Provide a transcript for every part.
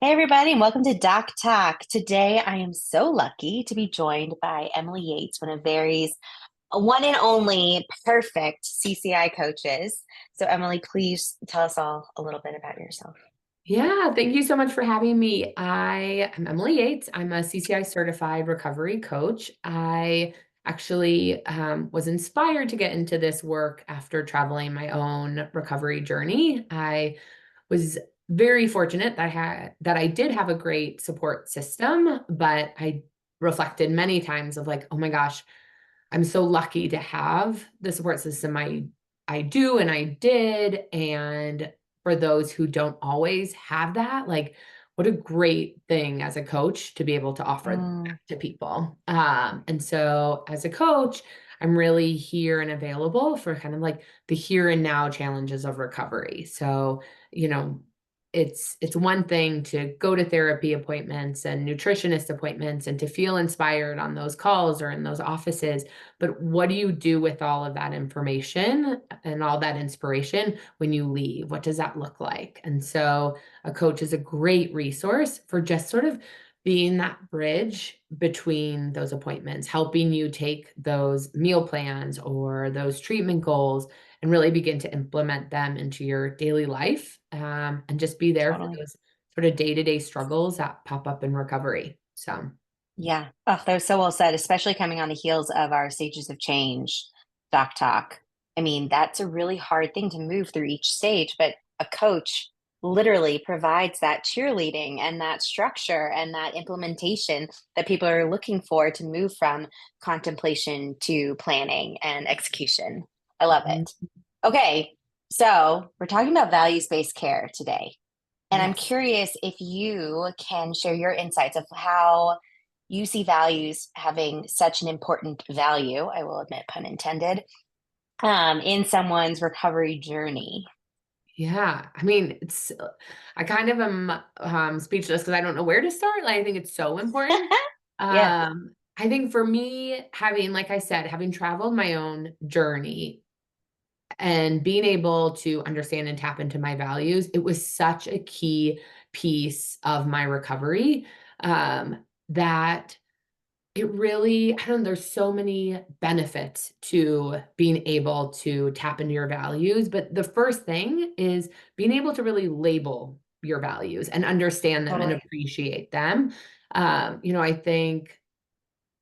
Hey everybody, and welcome to DocTalk. Today I am so lucky to be joined by Emily Yates, one of Very's one and only perfect CCI coaches. So Emily, please tell us all a little bit about yourself. Yeah, thank you so much for having me. I am Emily Yates. I'm a CCI certified recovery coach. I actually was inspired to get into this work after traveling my own recovery journey. I was very fortunate that I did have a great support system, but I reflected many times of like, oh my gosh, I'm so lucky to have the support system I do and I did. And for those who don't always have that, like what a great thing as a coach to be able to offer Mm, that to people. And so as a coach, I'm really here and available for kind of like the here and now challenges of recovery. So, you know, it's one thing to go to therapy appointments and nutritionist appointments and to feel inspired on those calls or in those offices, but what do you do with all of that information and all that inspiration when you leave? What does that look like? And so a coach is a great resource for just sort of being that bridge between those appointments, helping you take those meal plans or those treatment goals and really begin to implement them into your daily life, and just be there for totally. those sort of day-to-day struggles that pop up in recovery. So Yeah. Oh, that was so well said, especially coming on the heels of our Stages of Change doc talk. I mean, that's a really hard thing to move through each stage, but a coach literally provides that cheerleading and that structure and that implementation that people are looking for to move from contemplation to planning and execution. I love mhm, it. Okay. So we're talking about values-based care today. And I'm yes. curious if you can share your insights of how you see values having such an important value, I will admit, pun intended, in someone's recovery journey. Yeah, I mean, I kind of am speechless because I don't know where to start. Like, I think it's so important. Yeah, I think for me, having, like I said, having traveled my own journey and being able to understand and tap into my values, it was such a key piece of my recovery, that it really, I don't know, there's so many benefits to being able to tap into your values, but the first thing is being able to really label your values and understand them and totally. appreciate them. I think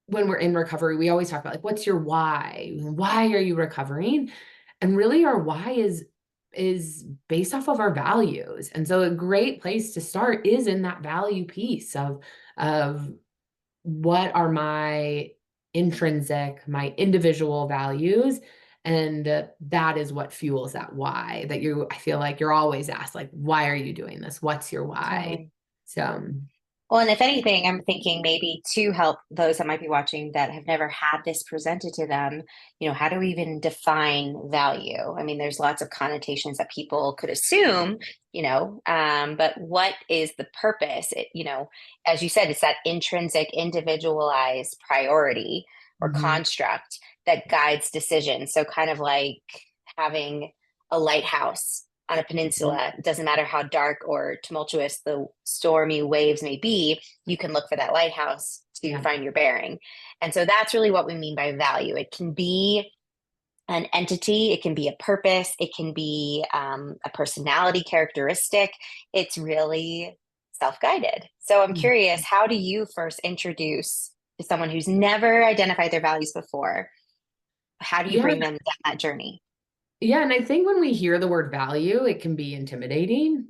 when we're in recovery, we always talk about like, what's your why? Why are you recovering? And really our why is based off of our values. And so a great place to start is in that value piece of what are my intrinsic, my individual values, and that is what fuels that why that I feel like you're always asked, like, why are you doing this? What's your why? Totally. So Well, and if anything, I'm thinking maybe to help those that might be watching that have never had this presented to them, how do we even define value? I mean, there's lots of connotations that people could assume, but what is the purpose? As you said, it's that intrinsic, individualized priority or mhm, construct that guides decisions. So, kind of like having a lighthouse on a mhm, peninsula, it doesn't matter how dark or tumultuous the stormy waves may be, you can look for that lighthouse to yeah, find your bearing. And so that's really what we mean by value. It can be an entity, it can be a purpose, it can be a personality characteristic. It's really self guided. So I'm mhm, curious, how do you first introduce to someone who's never identified their values before? How do you yeah. bring them down that journey? Yeah, and I think when we hear the word value, it can be intimidating,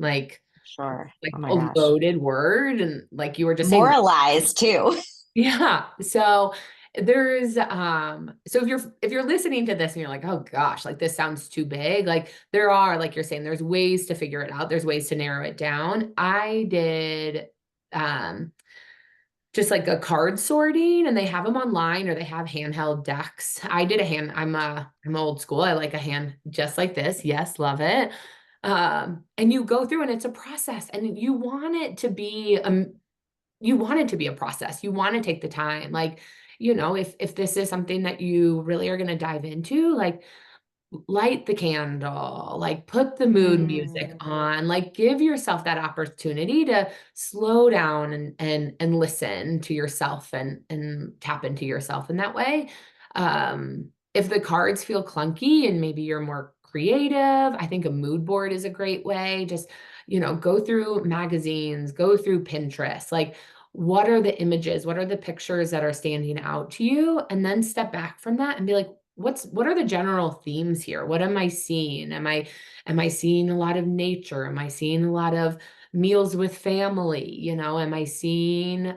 Sure. like Oh my a gosh. loaded word, and like you were just saying, Moralize too. yeah. So so if you're listening to this and you're like, oh gosh, like this sounds too big, like there are, like you're saying, there's ways to figure it out. There's ways to narrow it down. I did um just like a card sorting, and they have them online or they have handheld decks. I did a hand, I'm old school. I like a hand just like this. Yes, love it. And you go through and it's a process and you want it to be a process. You want to take the time. Like, if this is something that you really are going to dive into, like light the candle, like put the mood music Mm, on, like give yourself that opportunity to slow down and listen to yourself and tap into yourself in that way. If the cards feel clunky and maybe you're more creative, I think a mood board is a great way. Just, go through magazines, go through Pinterest, like what are the images, what are the pictures that are standing out to you? And then step back from that and be like, what are the general themes here? What am I seeing? Am I seeing a lot of nature? Am I seeing a lot of meals with family? Am I seeing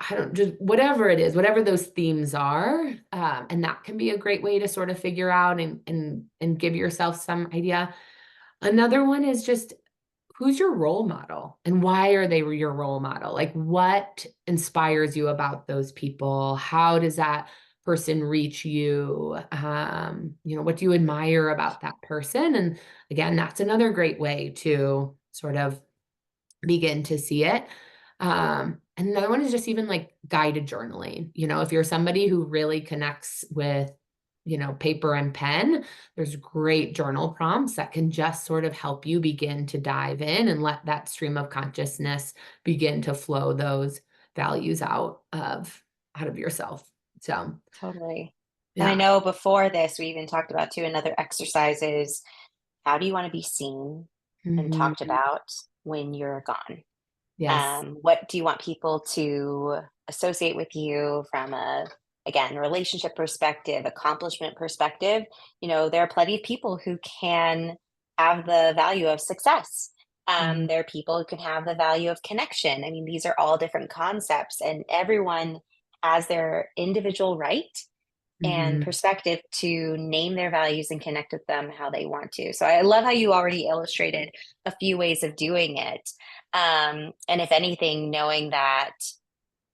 I don't just whatever it is, whatever those themes are, and that can be a great way to sort of figure out and give yourself some idea. Another one is just who's your role model and why are they your role model? Like what inspires you about those people? How does that person reach you? What do you admire about that person? And again, that's another great way to sort of begin to see it. And another one is just even like guided journaling. If you're somebody who really connects with, paper and pen, there's great journal prompts that can just sort of help you begin to dive in and let that stream of consciousness begin to flow those values out of yourself. So, totally. And I yeah. know before this, we even talked about too, another exercise is how do you want to be seen and talked Mhm. about when you're gone? Yes. What do you want people to associate with you from a, again, relationship perspective, accomplishment perspective? There are plenty of people who can have the value of success. Mhm. There are people who can have the value of connection. I mean, these are all different concepts, and everyone has their individual right and Mhm. perspective to name their values and connect with them how they want to. So I love how you already illustrated a few ways of doing it. And if anything, knowing that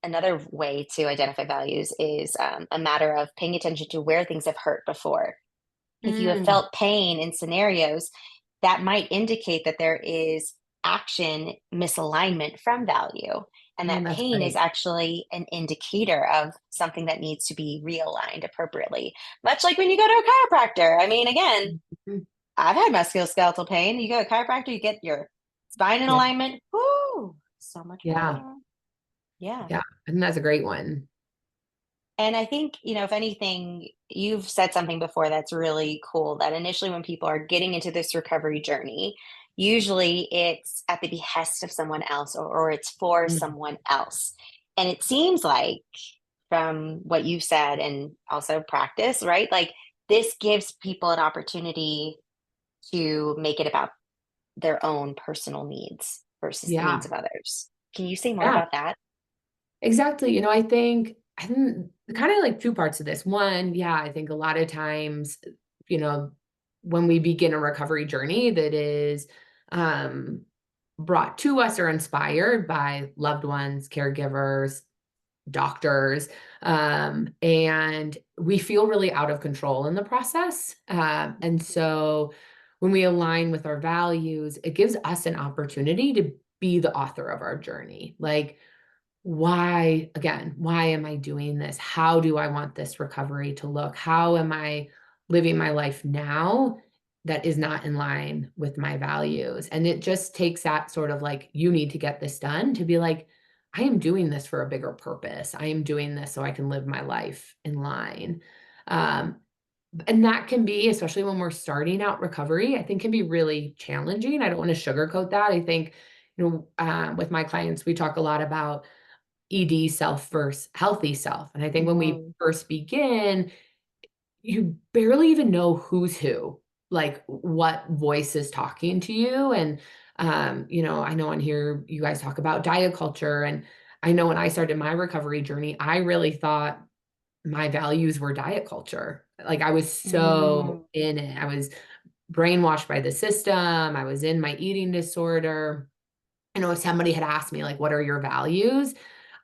another way to identify values is a matter of paying attention to where things have hurt before. If you have Mm. felt pain in scenarios, that might indicate that there is action misalignment from value. And Oh, that that's pain is great. actually an indicator of something that needs to be realigned appropriately. Much like when you go to a chiropractor. I mean, again, Mhm. I've had musculoskeletal pain. You go to a chiropractor, you get your spine in Yeah. alignment. Whoo, so much Yeah. better. Yeah. Yeah. I think that's a great one. And I think, if anything, you've said something before that's really cool that initially when people are getting into this recovery journey, usually it's at the behest of someone else or it's for Mm. someone else. And it seems like from what you said and also practice, right? Like this gives people an opportunity to make it about their own personal needs versus the needs Yeah. of others. Can you say more Yeah. about that? Exactly. I think kind of like two parts of this. One, yeah, I think a lot of times, you know, when we begin a recovery journey that is um brought to us or inspired by loved ones, caregivers, doctors, and we feel really out of control in the process. And so when we align with our values, it gives us an opportunity to be the author of our journey. Like, why am I doing this? How do I want this recovery to look? How am I living my life now that is not in line with my values? And it just takes that sort of like, you need to get this done to be like, I am doing this for a bigger purpose. I am doing this so I can live my life in line. Um, and that can be, especially when we're starting out recovery, I think can be really challenging. I don't want to sugarcoat that. I think, with my clients, we talk a lot about ED self versus healthy self. And I think when we Mhm. first begin, you barely even know who's who, like what voice is talking to you. And, I know on here you guys talk about diet culture. And I know when I started my recovery journey, I really thought my values were diet culture. Like I was so Mhm. in it. I was brainwashed by the system. I was in my eating disorder. If somebody had asked me, like, what are your values?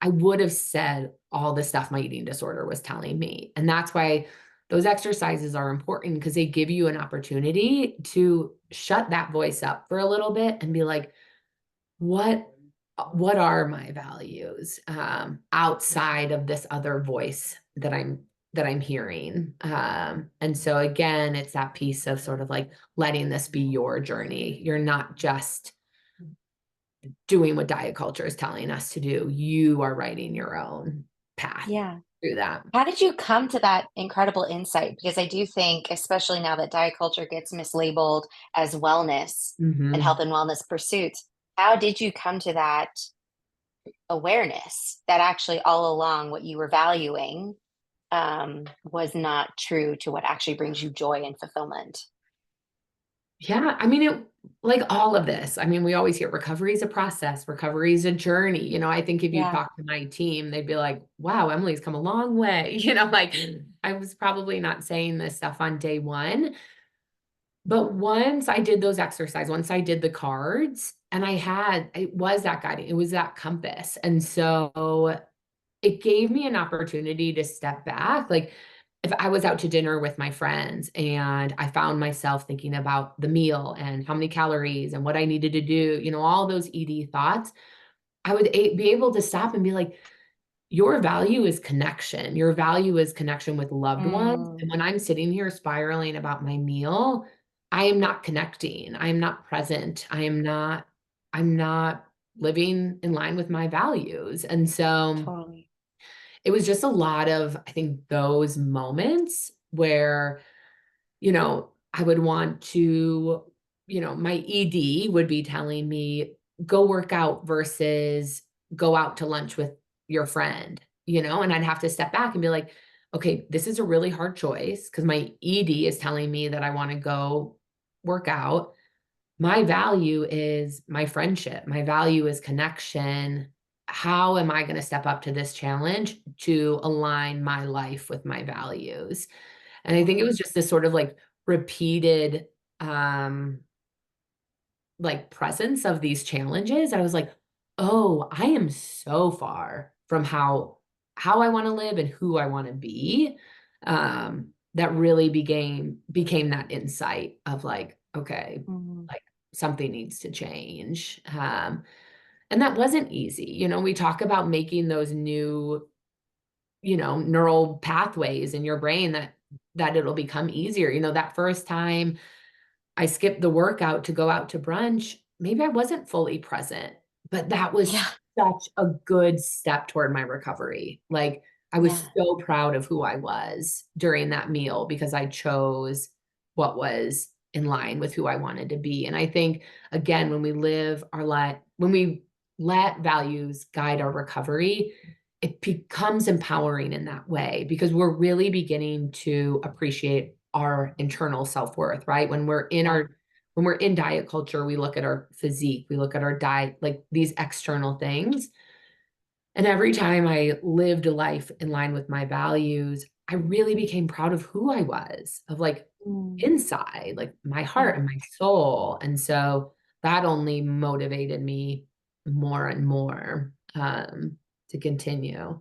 I would have said all the stuff my eating disorder was telling me. And that's why those exercises are important because they give you an opportunity to shut that voice up for a little bit and be like, what what are my values outside of this other voice that I'm hearing. And so again, it's that piece of sort of like letting this be your journey. You're not just doing what diet culture is telling us to do. You are writing your own path Yeah. through that. How did you come to that incredible insight? Because I do think, especially now that diet culture gets mislabeled as wellness and Mm-hmm. health and wellness pursuits, how did you come to that awareness that actually all along what you were valuing was not true to what actually brings you joy and fulfillment? Yeah, I mean, like all of this, I mean, we always hear recovery is a process, recovery is a journey. I think if you Yeah. talk to my team, they'd be like, wow, Emily's come a long way. Like I was probably not saying this stuff on day one, but once I did those exercises, once I did the cards, and it was that guiding, it was that compass. And so it gave me an opportunity to step back. Like if I was out to dinner with my friends and I found myself thinking about the meal and how many calories and what I needed to do, all those ED thoughts, I would be able to stop and be like, your value is connection. Your value is connection with loved ones. Mm, And when I'm sitting here spiraling about my meal, I am not connecting. I am not present. I'm not living in line with my values. And so totally. it was just a lot of, I think, those moments where, I would want to, my ED would be telling me, go work out versus go out to lunch with your friend, and I'd have to step back and be like, okay, this is a really hard choice because my ED is telling me that I want to go work out. My value is my friendship. My value is connection. How am I going to step up to this challenge to align my life with my values? And I think it was Totally. just this sort of like repeated um like presence of these challenges. I was like, "Oh, I am so far from how I want to live and who I want to be." That really became that insight of like, okay, Mm, like something needs to change. And that wasn't easy. We talk about making those new, neural pathways in your brain that it'll become easier. That first time I skipped the workout to go out to brunch, maybe I wasn't fully present, but that was yeah. such a good step toward my recovery. Like, I was Yeah. so proud of who I was during that meal because I chose what was in line with who I wanted to be. And I think, again, when we let values guide our recovery, it becomes empowering in that way because we're really beginning to appreciate our internal self-worth, right? Yeah. When we're in diet culture, we look at our physique, we look at our diet, like these external things. And every time I lived a life in line with my values, I really became proud of who I was, of like Mm, inside, like my heart yeah. and my soul. And so that only motivated me more and more to continue.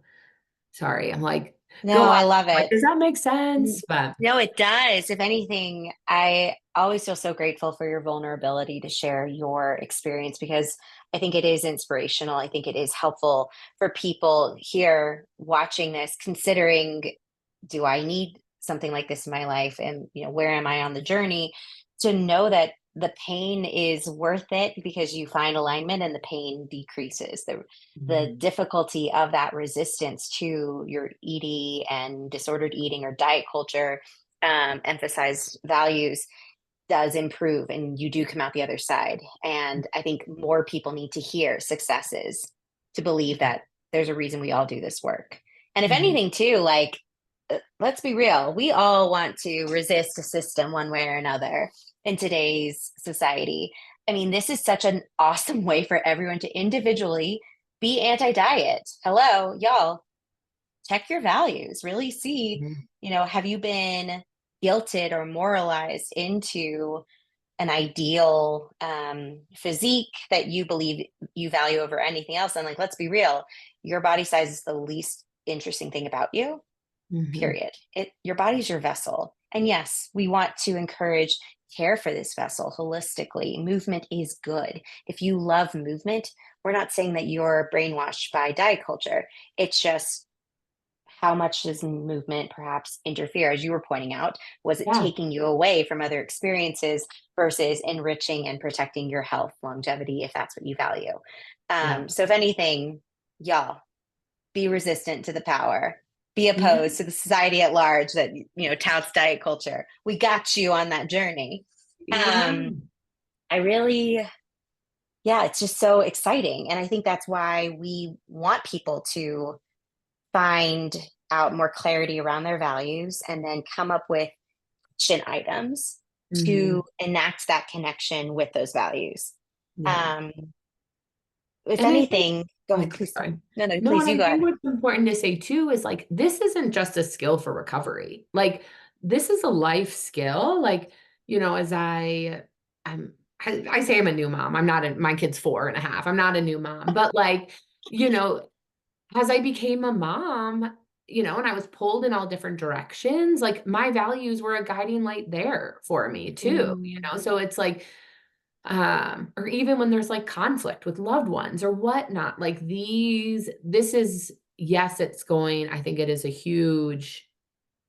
Sorry, I'm like, go No, on. I love Like, it. does that make Mm, sense? But no, it does. If anything, I always feel so grateful for your vulnerability to share your experience because I think it is inspirational. I think it is helpful for people here watching this, considering, do I need something like this in my life? And, where am I on the journey? To know that the pain is worth it because you find alignment and the pain decreases. The Mhm, difficulty of that resistance to your ED and disordered eating or diet culture emphasized values does improve and you do come out the other side. And I think more people need to hear successes to believe that there's a reason we all do this work. And if mhm, anything, too, like, let's be real, we all want to resist a system one way or another in today's society. I mean, this is such an awesome way for everyone to individually be anti diet. Hello, y'all, check your values, really see, mhm, have you been guilted or moralized into an ideal physique that you believe you value over anything else? And like, let's be real, your body size is the least interesting thing about you, mhm, period. Your body's your vessel. And yes, we want to encourage care for this vessel holistically. Movement is good. If you love movement, we're not saying that you're brainwashed by diet culture. It's just how much does movement perhaps interfere, as you were pointing out? Was it Yeah, taking you away from other experiences versus enriching and protecting your health, longevity, if that's what you value? yeah, So, if anything, y'all be resistant to the power, be yeah, opposed to the society at large that touts diet culture. We got you on that journey. yeah. Um, I really, yeah, it's just so exciting, and I think that's why we want people to find out more clarity around their values and then come up with action items Mhm. to enact that connection with those values. Yeah. Um, if And I think anything, go ahead, oh, please. sorry. No, no, No, please, and you I go think ahead. what's important to say too is like this isn't just a skill for recovery. Like this is a life skill. Like, as I'm I say I'm a new mom. I'm not my kid's 4.5. I'm not a new mom. But like, you know, as I became a mom, and I was pulled in all different directions, like my values were a guiding light there for me too. Mm, So it's like or even when there's like conflict with loved ones or whatnot, like this is, yes, I think it is a huge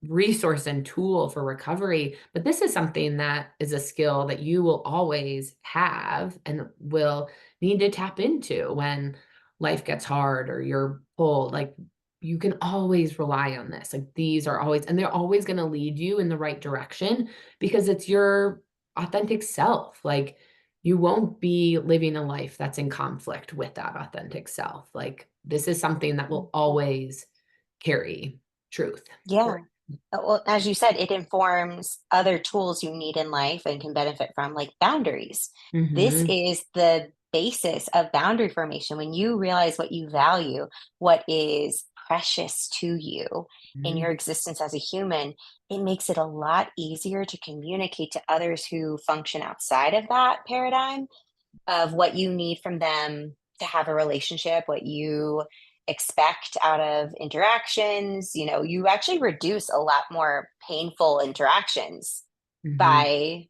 resource and tool for recovery, but this is something that is a skill that you will always have and will need to tap into when life gets hard or you're pulled. Like you can always rely on this. Like these are always, and they're always going to lead you in the right direction because it's your authentic self. Like you won't be living a life that's in conflict with that authentic self. Like this is something that will always carry truth for yeah. Well, as you said, it informs other tools you need in life and can benefit from, like boundaries. This Mhm, is the basis of boundary formation. When you realize what you value, what is precious to you in your mhm, existence as a human, it makes it a lot easier to communicate to others who function outside of that paradigm of what you need from them to have a relationship, what you expect out of interactions. You actually reduce a lot more painful interactions mhm. by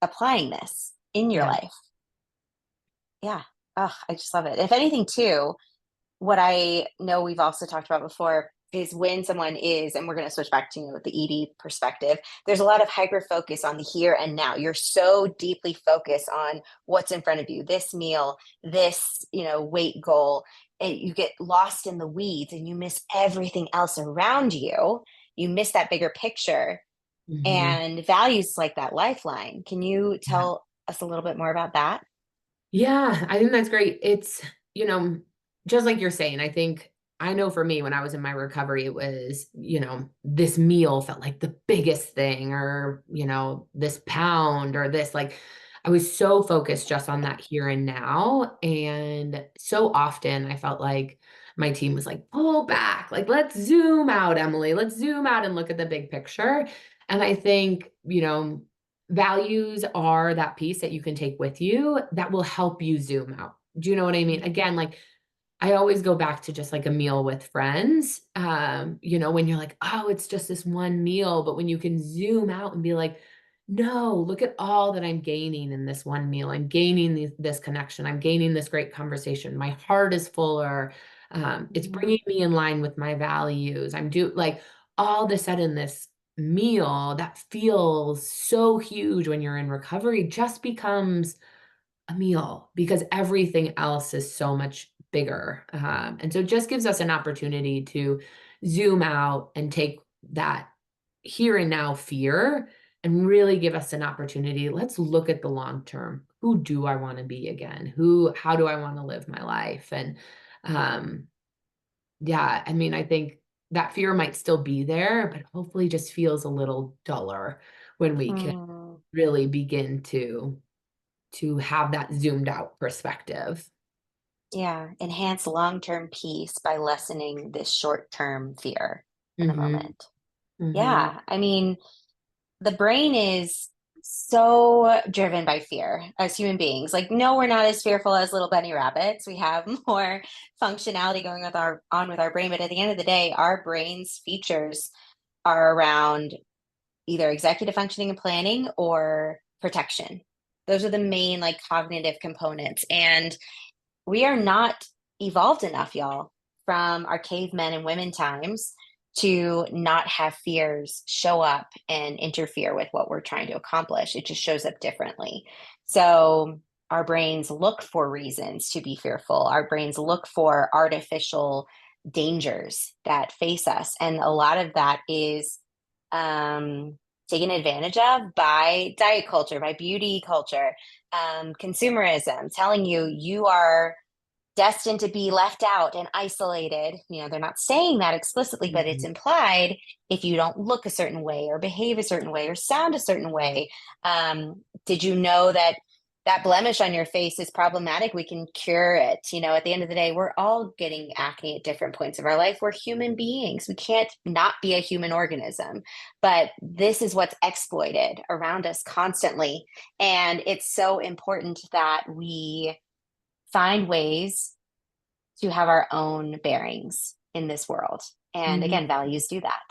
applying this in your Yeah, life. Yeah. Oh, I just love it. If anything, too, what I know we've also talked about before is when someone is, and we're going to switch back to the ED perspective, there's a lot of hyper focus on the here and now. You're so deeply focused on what's in front of you, this meal, this, weight goal, and you get lost in the weeds and you miss everything else around you. You miss that bigger picture mhm, and values like that lifeline. Can you yeah. tell us a little bit more about that? Yeah, I think that's great. It's, just like you're saying, I know for me when I was in my recovery, it was, this meal felt like the biggest thing or, this pound or this, like, I was so focused just on that here and now. And so often I felt like my team was like, pull back, like, let's zoom out, Emily, let's zoom out and look at the big picture. And I think, values are that piece that you can take with you that will help you zoom out. Do you know what I mean? Mhm. Again, like I always go back to just like a meal with friends. When you're like, oh, it's just this one meal, but when you can zoom out and be like, no, look at all that I'm gaining in this one meal. I'm gaining this connection. I'm gaining this great conversation. My heart is fuller. It's Mhm. bringing me in line with my values. Like all of a sudden this meal that feels so huge when you're in recovery just becomes a meal because everything else is so much bigger. And so it just gives us an opportunity to zoom out and take that here and now fear and really give us an opportunity. Let's look at the long term. Who do I want to be again? How do I want to live my life? And um, yeah, I mean, I think that fear might still be there, but hopefully just feels a little duller when we can Mm. really begin to have that zoomed out perspective. Yeah, enhance long-term peace by lessening this short-term fear in the Mhm, moment. mhm, Yeah, I mean, the brain is so driven by fear as human beings. Like, no, we're not as fearful as little bunny rabbits. We have more functionality going with our brain, but at the end of the day, our brain's features are around either executive functioning and planning or protection. Those are the main like cognitive components. And we are not evolved enough, y'all, from our cavemen and women times to not have fears show up and interfere with what we're trying to accomplish. It just shows up differently. So our brains look for reasons to be fearful. Our brains look for artificial dangers that face us. And a lot of that is taken advantage of by diet culture, by beauty culture, consumerism, telling you you are destined to be left out and isolated. You know, they're not saying that explicitly, but it's Mhm. implied if you don't look a certain way or behave a certain way or sound a certain way. Did you know that that blemish on your face is problematic? We can cure it. You know, at the end of the day, we're all getting acne at different points of our life. We're human beings. We can't not be a human organism. But this is what's exploited around us constantly. And it's so important that we find ways to have our own bearings in this world. And Mhm. again, values do that.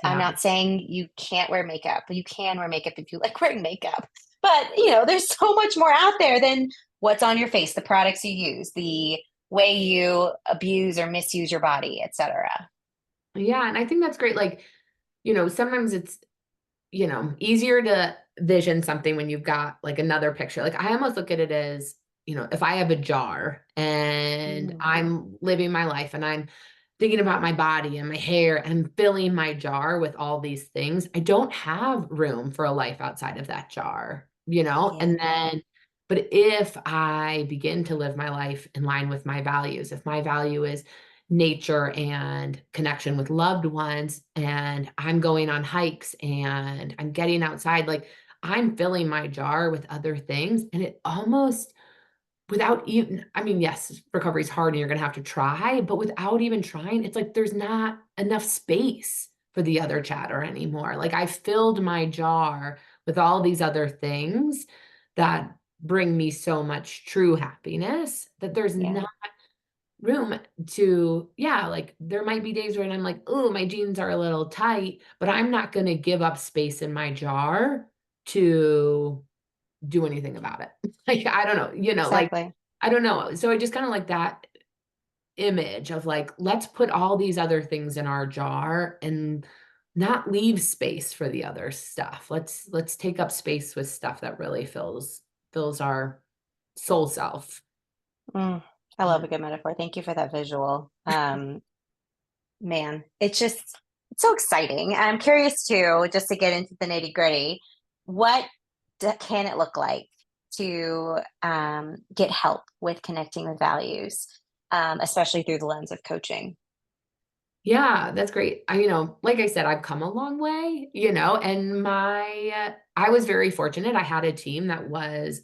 I'm Yeah. not saying you can't wear makeup. You can wear makeup if you like wearing makeup. But, you know, there's so much more out there than what's on your face, the products you use, the way you abuse or misuse your body, etc. Yeah, and I think that's great. Like, sometimes it's, easier to vision something when you've got like another picture. Like I almost look at it as, if I have a jar and Mm, I'm living my life and I'm thinking about my body and my hair and I'm filling my jar with all these things, I don't have room for a life outside of that jar, yeah, And then, but if I begin to live my life in line with my values, if my value is nature and connection with loved ones, and I'm going on hikes and I'm getting outside, like I'm filling my jar with other things. And it almost without even, I mean, yes, recovery is hard and you're going to have to try, but without even trying, it's like there's not enough space for the other chatter anymore. Like I filled my jar with all these other things that bring me so much true happiness that there's yeah, not room to, yeah, like there might be days when I'm like, oh, my jeans are a little tight, but I'm not going to give up space in my jar to do anything about it. Like, I don't know, like, exactly. I don't know. So I just kind of like that image of like, let's put all these other things in our jar and not leave space for the other stuff. Let's take up space with stuff that really fills our soul self. Mm, I love a good metaphor. Thank you for that visual. Man, it's so exciting. I'm curious too, just to get into the nitty gritty. What can it look like to get help with connecting with values, especially through the lens of coaching? Yeah, that's great. Like I said, I've come a long way, and I was very fortunate. I had a team that was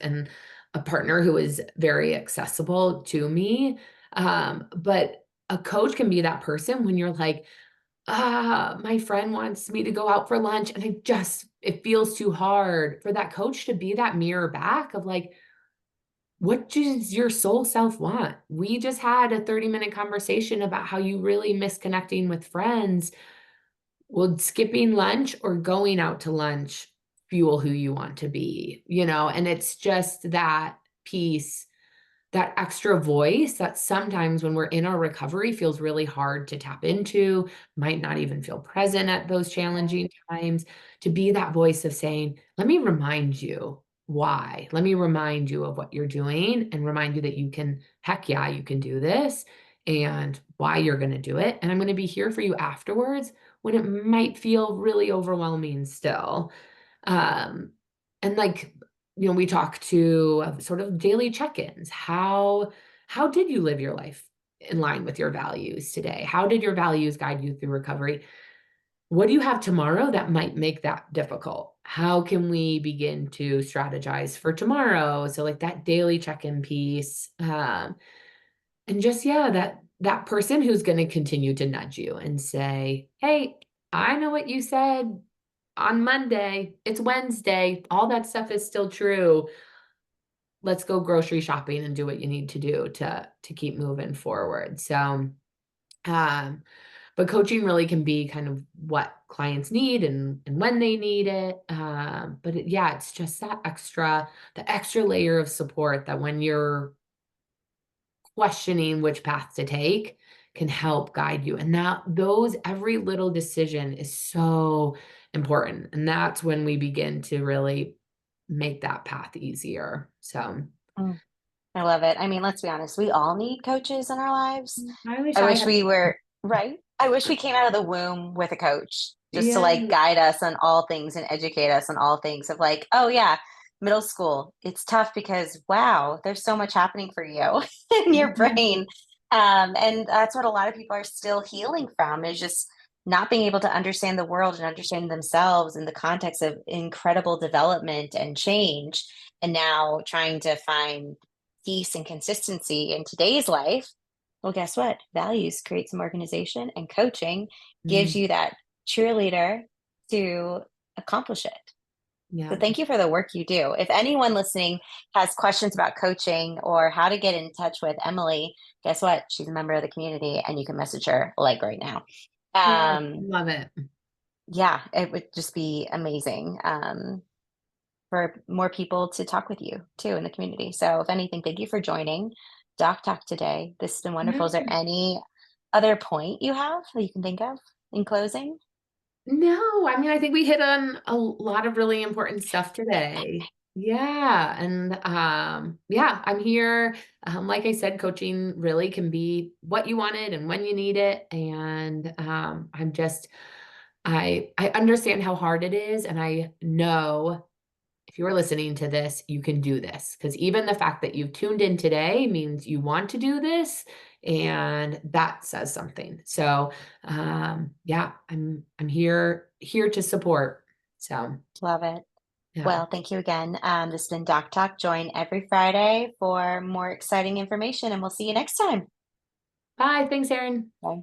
a partner who was very accessible to me. But a coach can be that person when you're like, my friend wants me to go out for lunch and it feels too hard for that coach to be that mirror back of like, what does your soul self want? We just had a 30-minute conversation about how you really miss connecting with friends. Will skipping lunch or going out to lunch fuel who you want to be? And it's just that piece, that extra voice that sometimes when we're in our recovery feels really hard to tap into, might not even feel present at those Yeah, challenging times, to be that voice of saying, let me remind you why. Let me remind you of what you're doing and remind you that you can, heck yeah, you can do this and why you're going to do it. And I'm going to be here for you afterwards when it might feel really overwhelming still. Um, and like, we talk to sort of daily check-ins. How did you live your life in line with your values today? How did your values guide you through recovery? What do you have tomorrow that might make that difficult? How can we begin to strategize for tomorrow? So like that daily check-in piece, and just yeah, that person who's going to continue to nudge you and say, "Hey, I know what you said on Monday. It's Wednesday. All that stuff is still true. Let's go grocery shopping and do what you need to do to keep moving forward." So, um, but coaching really can be kind of what clients need and when they need it. Yeah, it's just the extra layer of support that when you're questioning which path to take can help guide you. And that those every little decision is so important. And that's when we begin to really make that path easier. So Mm, I love it. I mean, let's be honest, we all need coaches in our lives. I wish I I wish had, we were right. I wish we came out of the womb with a coach just to yeah. like guide us on all things and educate us on all things of like, oh yeah, middle school. It's tough because wow, there's so much happening for you in your brain. And that's what a lot of people are still healing from is just not being able to understand the world and understand themselves in the context of incredible development and change. And now trying to find peace and consistency in today's life. Well, guess what? Values create some organization, and coaching gives Mm, you that cheerleader to accomplish it. So, yeah. thank you for the work you do. If anyone listening has questions about coaching or how to get in touch with Emily, guess what? She's a member of the community and you can message her like right now. Yeah. Um, Love it. yeah, it would just be amazing. For more people to talk with you too in the community. So, if anything, thank you for joining Doc Talk today. This has been wonderful. Is there any other point you have that you can think of in closing? No, I mean, I think we hit on a lot of really important stuff today. Yeah, and yeah, I'm here. Like I said, coaching really can be what you wanted and when you need it. And I understand how hard it is, and I know if you're listening to this, you can do this because even the fact that you've tuned in today means you want to do this, and that says something. So, yeah, I'm here to support. So, Love it. yeah. Well, thank you again. This has been Doc Talk. Join every Friday for more exciting information, and we'll see you next time. Bye. Thanks, Erin. Bye.